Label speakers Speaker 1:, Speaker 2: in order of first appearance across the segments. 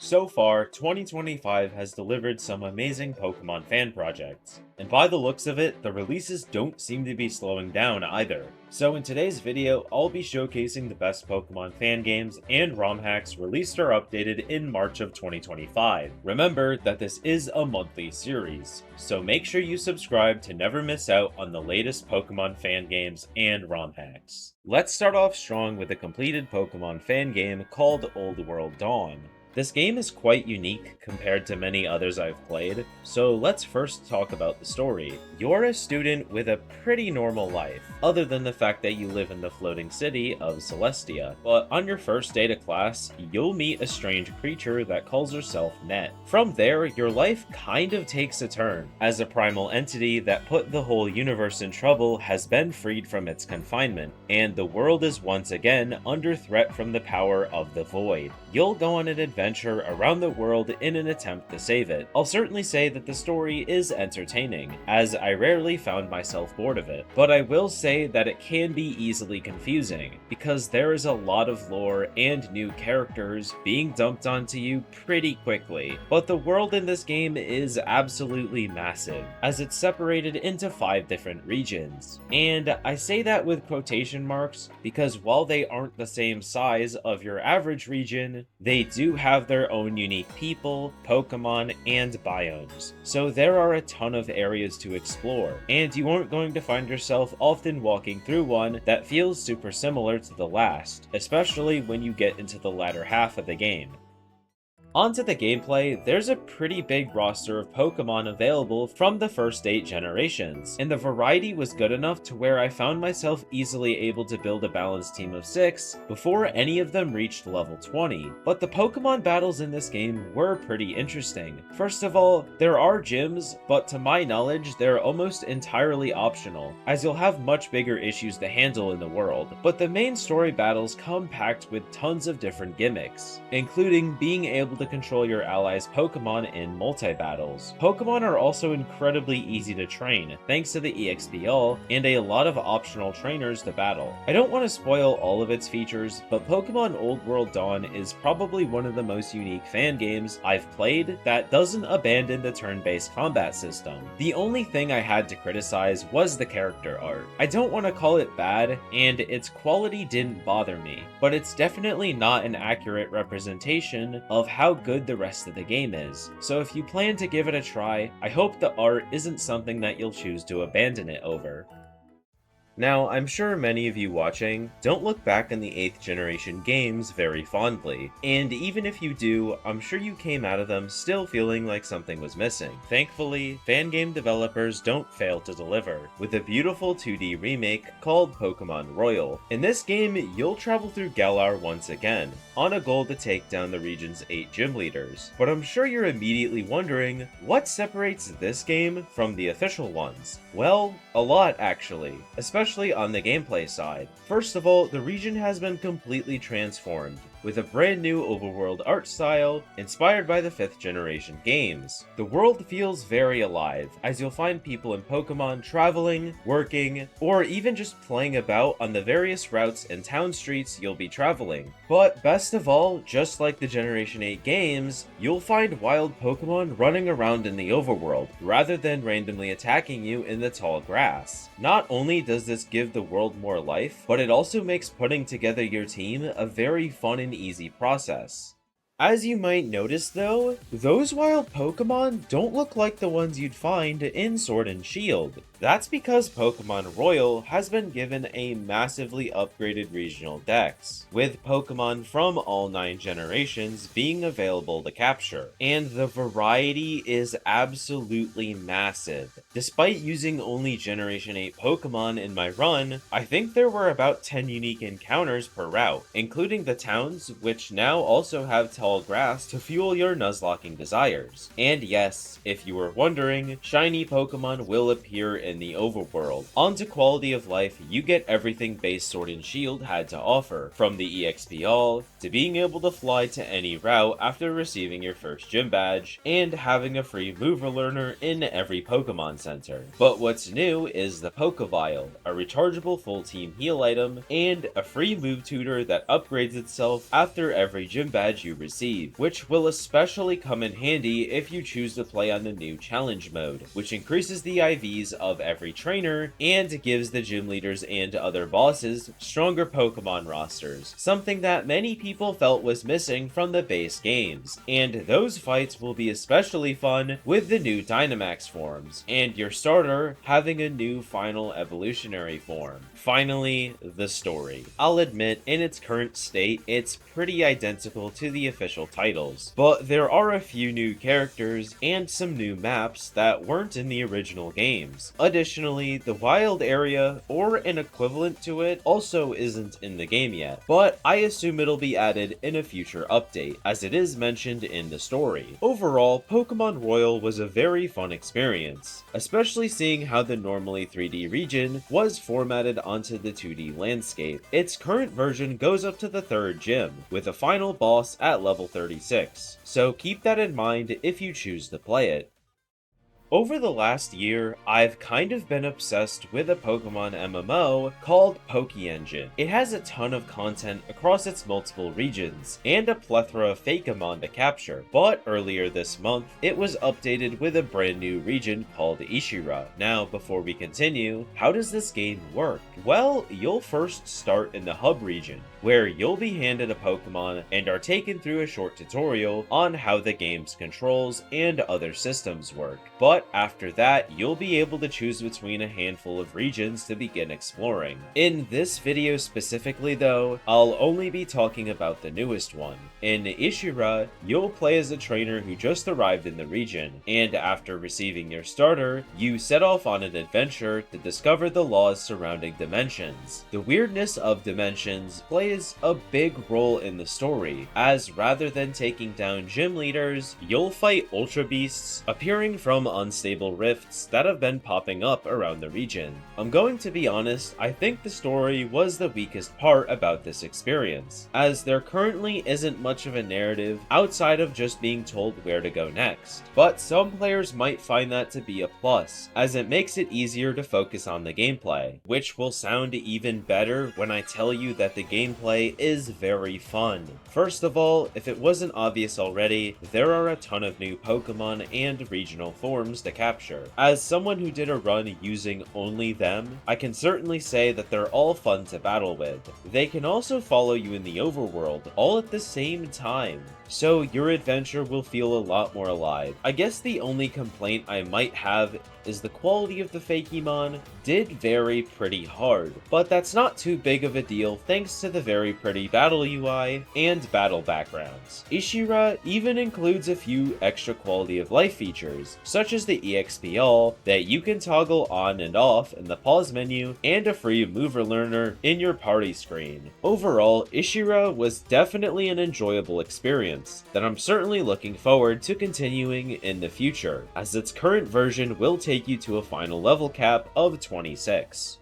Speaker 1: So far, 2025 has delivered some amazing Pokemon fan projects, and by the looks of it, the releases don't seem to be slowing down either. So in today's video, I'll be showcasing the best Pokemon fan games and ROM hacks released or updated in March of 2025. Remember that this is a monthly series, so make sure you subscribe to never miss out on the latest Pokemon fan games and ROM hacks. Let's start off strong with a completed Pokemon fan game called Old World Dawn. This game is quite unique compared to many others I've played, so let's first talk about the story. You're a student with a pretty normal life, other than the fact that you live in the floating city of Celestia. But on your first day to class, you'll meet a strange creature that calls herself Net. From there, your life kind of takes a turn, as a primal entity that put the whole universe in trouble has been freed from its confinement, and the world is once again under threat from the power of the Void. You'll go on an adventure around the world in an attempt to save it. I'll certainly say that the story is entertaining, as I rarely found myself bored of it, but I will say that it can be easily confusing, because there is a lot of lore and new characters being dumped onto you pretty quickly. But the world in this game is absolutely massive, as it's separated into 5 different regions. And I say that with quotation marks, because while they aren't the same size of your average region, they do have their own unique people, Pokemon, and biomes. So there are a ton of areas to explore, and you aren't going to find yourself often walking through one that feels super similar to the last, especially when you get into the latter half of the game. Onto the gameplay, there's a pretty big roster of Pokemon available from the first 8 generations, and the variety was good enough to where I found myself easily able to build a balanced team of 6 before any of them reached level 20. But the Pokemon battles in this game were pretty interesting. First of all, there are gyms, but to my knowledge, they're almost entirely optional, as you'll have much bigger issues to handle in the world. But the main story battles come packed with tons of different gimmicks, including being able to control your allies' Pokemon in multi-battles. Pokemon are also incredibly easy to train, thanks to the EXP and a lot of optional trainers to battle. I don't want to spoil all of its features, but Pokemon Old World Dawn is probably one of the most unique fan games I've played that doesn't abandon the turn-based combat system. The only thing I had to criticize was the character art. I don't want to call it bad, and its quality didn't bother me, but it's definitely not an accurate representation of how good the rest of the game is. So if you plan to give it a try, I hope the art isn't something that you'll choose to abandon it over. Now, I'm sure many of you watching don't look back on the 8th generation games very fondly, and even if you do, I'm sure you came out of them still feeling like something was missing. Thankfully, fan game developers don't fail to deliver, with a beautiful 2D remake called Pokemon Royal. In this game, you'll travel through Galar once again, on a goal to take down the region's 8 gym leaders. But I'm sure you're immediately wondering, what separates this game from the official ones? Well, a lot actually, especially on the gameplay side. First of all, the region has been completely transformed, with a brand new overworld art style inspired by the 5th generation games. The world feels very alive, as you'll find people in Pokemon traveling, working, or even just playing about on the various routes and town streets you'll be traveling. But best of all, just like the Generation 8 games, you'll find wild Pokemon running around in the overworld, rather than randomly attacking you in the tall grass. Not only does this give the world more life, but it also makes putting together your team a very fun and easy process. As you might notice though, those wild Pokemon don't look like the ones you'd find in Sword and Shield. That's because Pokemon Royal has been given a massively upgraded regional dex, with Pokemon from all 9 generations being available to capture, and the variety is absolutely massive. Despite using only Generation 8 Pokemon in my run, I think there were about 10 unique encounters per route, including the towns, which now also have tall grass to fuel your Nuzlocking desires. And yes, if you were wondering, shiny Pokemon will appear in the overworld. On to quality of life, you get everything base Sword and Shield had to offer, from the EXP all, to being able to fly to any route after receiving your first gym badge, and having a free mover learner in every Pokemon Center. But what's new is the Pokevial, a rechargeable full team heal item, and a free move tutor that upgrades itself after every gym badge you receive. receive, which will especially come in handy if you choose to play on the new challenge mode, which increases the IVs of every trainer and gives the gym leaders and other bosses stronger Pokemon rosters, something that many people felt was missing from the base games. And those fights will be especially fun with the new Dynamax forms, and your starter having a new final evolutionary form. Finally, the story. I'll admit, in its current state, it's pretty identical to the official titles, but there are a few new characters and some new maps that weren't in the original games. Additionally, the wild area, or an equivalent to it, also isn't in the game yet, but I assume it'll be added in a future update, as it is mentioned in the story. Overall, Pokemon Royal was a very fun experience, especially seeing how the normally 3D region was formatted onto the 2D landscape. Its current version goes up to the 3rd gym, with a final boss at level 36, so keep that in mind if you choose to play it. Over the last year, I've kind of been obsessed with a Pokemon MMO called PokeEngine. It has a ton of content across its multiple regions, and a plethora of Fakemon to capture, but earlier this month, it was updated with a brand new region called Ishira. Now, before we continue, how does this game work? Well, you'll first start in the hub region, where you'll be handed a Pokemon and are taken through a short tutorial on how the game's controls and other systems work. But after that, you'll be able to choose between a handful of regions to begin exploring. In this video specifically though, I'll only be talking about the newest one. In Ishira, you'll play as a trainer who just arrived in the region, and after receiving your starter, you set off on an adventure to discover the laws surrounding dimensions. The weirdness of dimensions plays a big role in the story, as rather than taking down gym leaders, you'll fight Ultra Beasts appearing from unstable rifts that have been popping up around the region. I'm going to be honest, I think the story was the weakest part about this experience, as there currently isn't much of a narrative outside of just being told where to go next. But some players might find that to be a plus, as it makes it easier to focus on the gameplay, which will sound even better when I tell you that the gameplay is very fun. First of all, if it wasn't obvious already, there are a ton of new Pokemon and regional forms to capture. As someone who did a run using only them, I can certainly say that they're all fun to battle with. They can also follow you in the overworld, all at the same time, so your adventure will feel a lot more alive. I guess the only complaint I might have is the quality of the Fakemon did vary pretty hard, but that's not too big of a deal thanks to the very pretty battle UI and battle backgrounds. Ishira even includes a few extra quality of life features, such as the EXP All that you can toggle on and off in the pause menu, and a free mover learner in your party screen. Overall, Ishira was definitely an enjoyable experience that I'm certainly looking forward to continuing in the future, as its current version will take you to a final level cap of 26.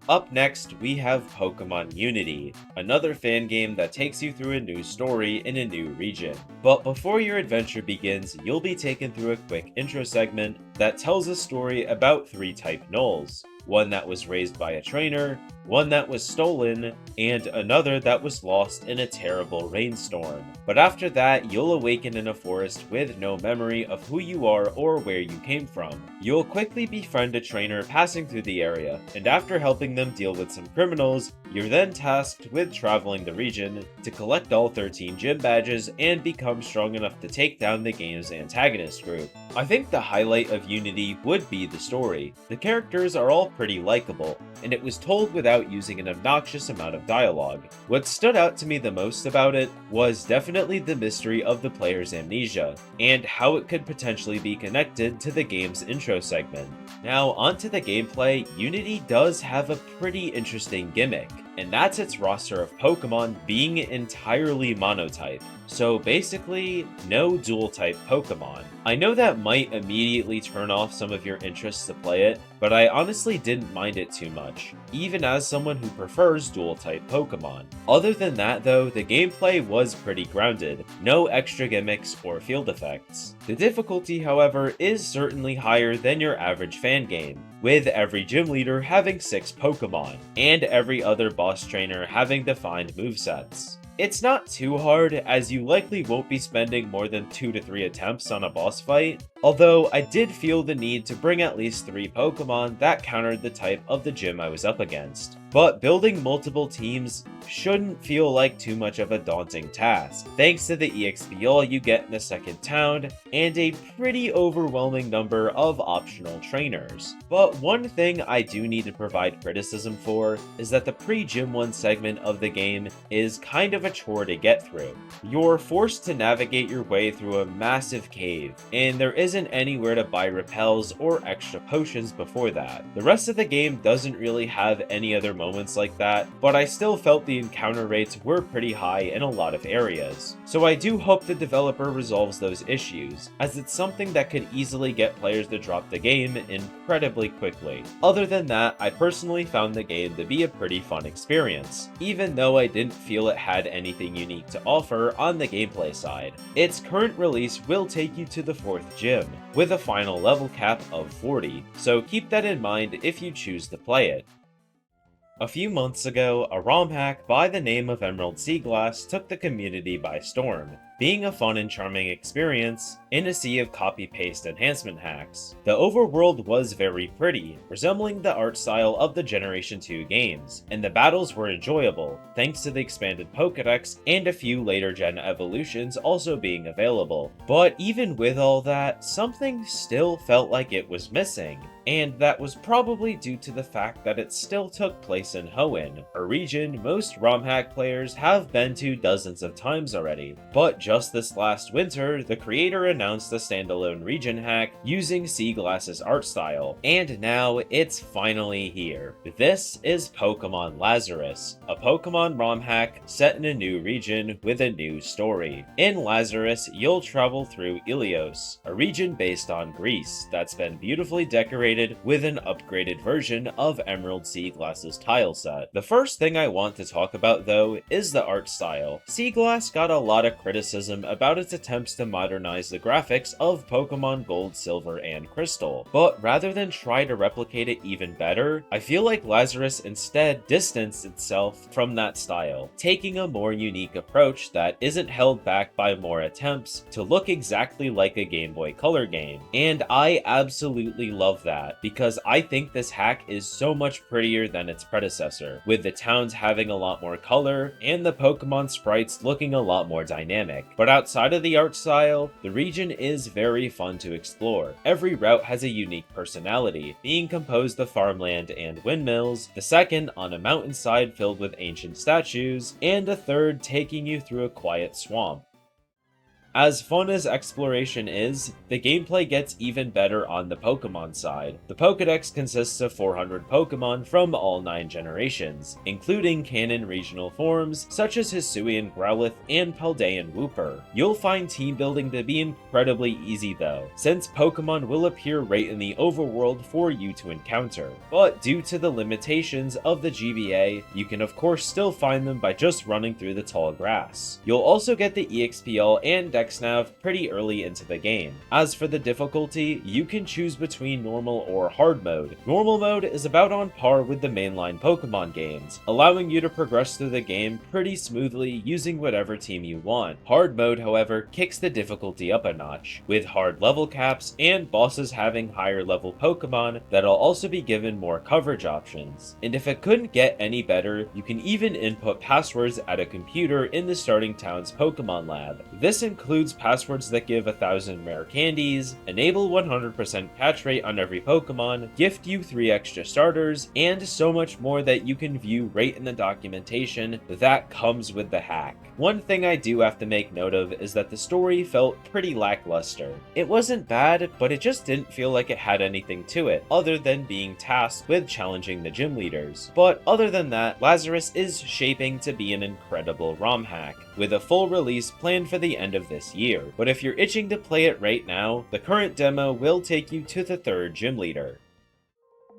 Speaker 1: Up next, we have Pokemon Unity, another fan game that takes you through a new story in a new region. But before your adventure begins, you'll be taken through a quick intro segment that tells a story about 3 type Knolls. One that was raised by a trainer, one that was stolen, and another that was lost in a terrible rainstorm. But after that, you'll awaken in a forest with no memory of who you are or where you came from. You'll quickly befriend a trainer passing through the area, and after helping them deal with some criminals, you're then tasked with traveling the region to collect all 13 gym badges and become strong enough to take down the game's antagonist group. I think the highlight of Unity would be the story. The characters are all pretty likable, and it was told without using an obnoxious amount of dialogue. What stood out to me the most about it was definitely the mystery of the player's amnesia, and how it could potentially be connected to the game's intro segment. Now, onto the gameplay. Unity does have a pretty interesting gimmick, and that's its roster of Pokemon being entirely monotype. So basically, no dual-type Pokemon. I know that might immediately turn off some of your interests to play it, but I honestly didn't mind it too much, even as someone who prefers dual-type Pokemon. Other than that though, the gameplay was pretty grounded, no extra gimmicks or field effects. The difficulty, however, is certainly higher than your average fan game, with every gym leader having 6 Pokemon, and every other boss trainer having defined movesets. It's not too hard, as you likely won't be spending more than 2 to 3 attempts on a boss fight, although I did feel the need to bring at least 3 Pokemon that countered the type of the gym I was up against. But building multiple teams shouldn't feel like too much of a daunting task, thanks to the EXP all you get in a second town, and a pretty overwhelming number of optional trainers. But one thing I do need to provide criticism for is that the pre-Gym 1 segment of the game is kind of a chore to get through. You're forced to navigate your way through a massive cave, and there isn't anywhere to buy repels or extra potions before that. The rest of the game doesn't really have any other moments like that, but I still felt the encounter rates were pretty high in a lot of areas. So I do hope the developer resolves those issues, as it's something that could easily get players to drop the game incredibly quickly. Other than that, I personally found the game to be a pretty fun experience, even though I didn't feel it had anything unique to offer on the gameplay side. Its current release will take you to the 4th gym, with a final level cap of 40, so keep that in mind if you choose to play it. A few months ago, a ROM hack by the name of Emerald Sea Glass took the community by storm, being a fun and charming experience in a sea of copy-paste enhancement hacks. The overworld was very pretty, resembling the art style of the Generation 2 games, and the battles were enjoyable, thanks to the expanded Pokédex and a few later gen evolutions also being available. But even with all that, something still felt like it was missing, and that was probably due to the fact that it still took place in Hoenn, a region most ROM hack players have been to dozens of times already. But just this last winter, the creator announced a standalone region hack using Sea Glass's art style, and now it's finally here. This is Pokemon Lazarus, a Pokemon ROM hack set in a new region with a new story. In Lazarus, you'll travel through Ilios, a region based on Greece that's been beautifully decorated with an upgraded version of Emerald Sea Glass's tile set. The first thing I want to talk about though is the art style. Sea Glass got a lot of criticism about its attempts to modernize the graphics of Pokemon Gold, Silver, and Crystal, but rather than try to replicate it even better, I feel like Lazarus instead distanced itself from that style, taking a more unique approach that isn't held back by more attempts to look exactly like a Game Boy Color game. And I absolutely love that, because I think this hack is so much prettier than its predecessor, with the towns having a lot more color and the Pokemon sprites looking a lot more dynamic. But outside of the art style, the region is very fun to explore. Every route has a unique personality, being composed of farmland and windmills, the second on a mountainside filled with ancient statues, and a third taking you through a quiet swamp. As fun as exploration is, the gameplay gets even better on the Pokemon side. The Pokédex consists of 400 Pokemon from all 9 generations, including canon regional forms such as Hisuian Growlithe and Paldean Wooper. You'll find team building to be incredibly easy though, since Pokemon will appear right in the overworld for you to encounter. But due to the limitations of the GBA, you can of course still find them by just running through the tall grass. You'll also get the EXPL and Dexnav pretty early into the game. As for the difficulty, you can choose between normal or hard mode. Normal mode is about on par with the mainline Pokemon games, allowing you to progress through the game pretty smoothly using whatever team you want. Hard mode, however, kicks the difficulty up a notch, with hard level caps and bosses having higher level Pokemon that'll also be given more coverage options. And if it couldn't get any better, you can even input passwords at a computer in the starting town's Pokemon lab. This includes passwords that give 1,000 rare candies, enable 100% catch rate on every Pokemon, gift you 3 extra starters, and so much more that you can view right in the documentation that comes with the hack. One thing I do have to make note of is that the story felt pretty lackluster. It wasn't bad, but it just didn't feel like it had anything to it, other than being tasked with challenging the gym leaders. But other than that, Lazarus is shaping to be an incredible ROM hack, with a full release planned for the end of this year. But if you're itching to play it right now, the current demo will take you to the 3rd gym leader.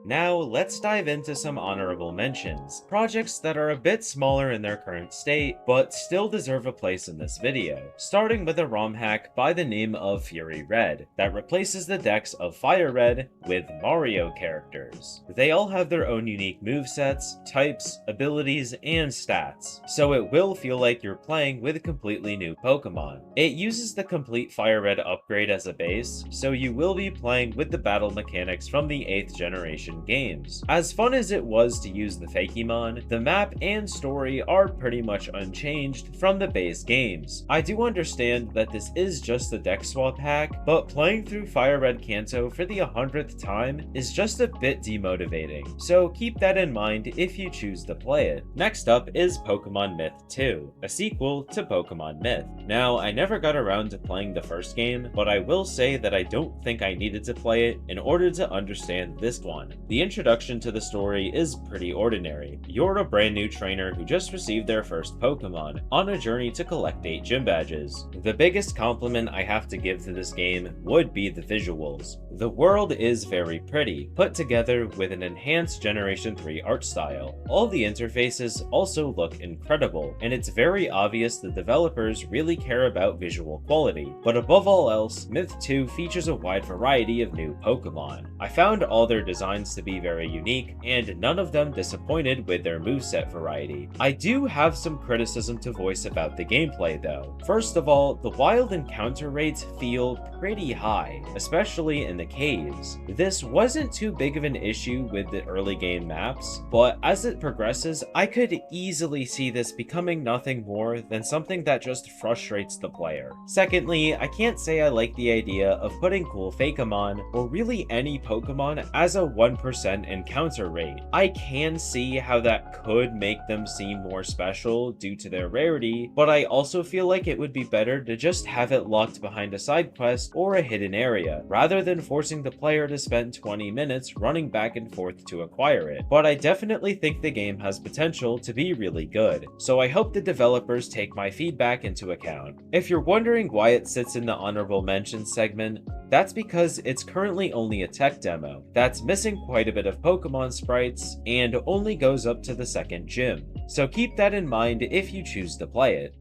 Speaker 1: Now, let's dive into some honorable mentions, projects that are a bit smaller in their current state, but still deserve a place in this video, starting with a ROM hack by the name of Fury Red, that replaces the decks of Fire Red with Mario characters. They all have their own unique movesets, types, abilities, and stats, so it will feel like you're playing with a completely new Pokemon. It uses the complete Fire Red upgrade as a base, so you will be playing with the battle mechanics from the 8th generation games. As fun as it was to use the Fakemon, the map and story are pretty much unchanged from the base games. I do understand that this is just a deck swap hack, but playing through Fire Red Kanto for the 100th time is just a bit demotivating, so keep that in mind if you choose to play it. Next up is Pokemon Myth 2, a sequel to Pokemon Myth. Now, I never got around to playing the first game, but I will say that I don't think I needed to play it in order to understand this one. The introduction to the story is pretty ordinary. You're a brand new trainer who just received their first Pokemon, on a journey to collect 8 gym badges. The biggest compliment I have to give to this game would be the visuals. The world is very pretty, put together with an enhanced Generation 3 art style. All the interfaces also look incredible, and it's very obvious the developers really care about visual quality. But above all else, Myth 2 features a wide variety of new Pokemon. I found all their designs to be very unique, and none of them disappointed with their moveset variety. I do have some criticism to voice about the gameplay though. First of all, the wild encounter rates feel pretty high, especially in the caves. This wasn't too big of an issue with the early game maps, but as it progresses, I could easily see this becoming nothing more than something that just frustrates the player. Secondly, I can't say I like the idea of putting cool Fakemon, or really any Pokemon, as a 1% encounter rate. I can see how that could make them seem more special due to their rarity, but I also feel like it would be better to just have it locked behind a side quest or a hidden area, rather than forcing the player to spend 20 minutes running back and forth to acquire it. But I definitely think the game has potential to be really good, so I hope the developers take my feedback into account. If you're wondering why it sits in the honorable mentions segment, that's because it's currently only a tech demo that's missing quite a bit of Pokemon sprites and only goes up to the 2nd gym, so keep that in mind if you choose to play it.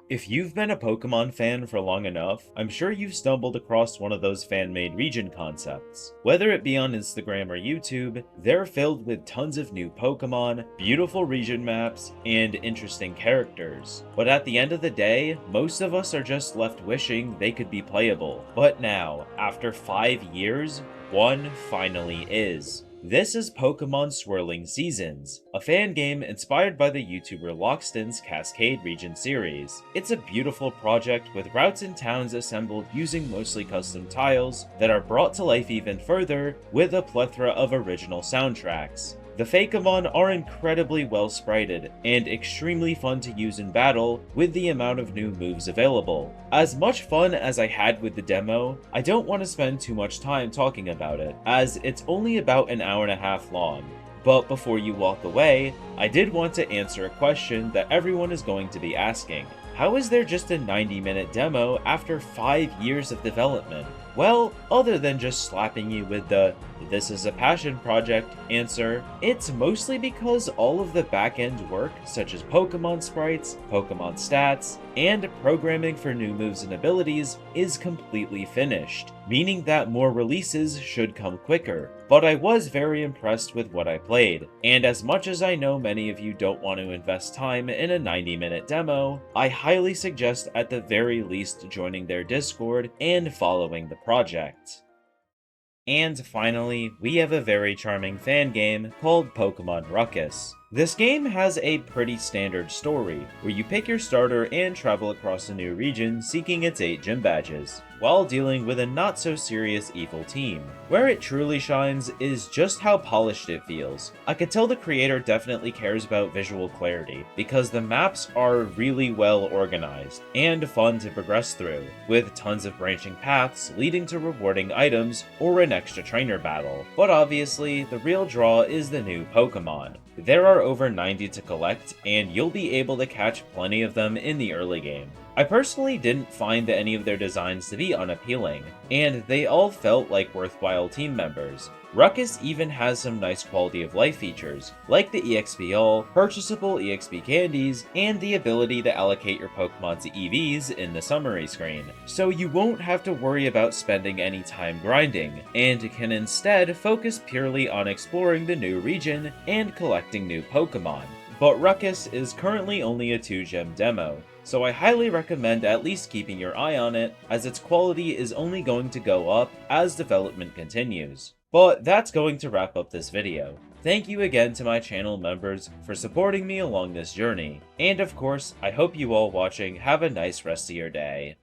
Speaker 1: If you've been a Pokemon fan for long enough, I'm sure you've stumbled across one of those fan-made region concepts. Whether it be on Instagram or YouTube, they're filled with tons of new Pokemon, beautiful region maps, and interesting characters. But at the end of the day, most of us are just left wishing they could be playable. But now, after 5 years, one finally is. This is Pokemon Swirling Seasons, a fan game inspired by the YouTuber Lockston's Cascade region series. It's a beautiful project with routes and towns assembled using mostly custom tiles that are brought to life even further with a plethora of original soundtracks. The Fakemon are incredibly well sprited, and extremely fun to use in battle with the amount of new moves available. As much fun as I had with the demo, I don't want to spend too much time talking about it, as it's only about an hour and a half long. But before you walk away, I did want to answer a question that everyone is going to be asking. How is there just a 90-minute demo after 5 years of development? Well, other than just slapping you with the "this is a passion project" answer, it's mostly because all of the back-end work, such as Pokemon sprites, Pokemon stats, and programming for new moves and abilities, is completely finished, meaning that more releases should come quicker. But I was very impressed with what I played, and as much as I know many of you don't want to invest time in a 90-minute demo, I highly suggest at the very least joining their Discord and following the project. And finally, we have a very charming fan game called Pokemon Ruckus. This game has a pretty standard story, where you pick your starter and travel across a new region seeking its 8 gym badges, while dealing with a not-so-serious evil team. Where it truly shines is just how polished it feels. I could tell the creator definitely cares about visual clarity, because the maps are really well organized, and fun to progress through, with tons of branching paths leading to rewarding items or an extra trainer battle. But obviously, the real draw is the new Pokemon. There are over 90 to collect, and you'll be able to catch plenty of them in the early game. I personally didn't find any of their designs to be unappealing, and they all felt like worthwhile team members. Ruckus even has some nice quality of life features, like the EXP All, purchasable EXP candies, and the ability to allocate your Pokemon to EVs in the summary screen, so you won't have to worry about spending any time grinding, and can instead focus purely on exploring the new region and collecting new Pokemon. But Ruckus is currently only a 2-gem demo, so I highly recommend at least keeping your eye on it, as its quality is only going to go up as development continues. But that's going to wrap up this video. Thank you again to my channel members for supporting me along this journey, and of course, I hope you all watching have a nice rest of your day.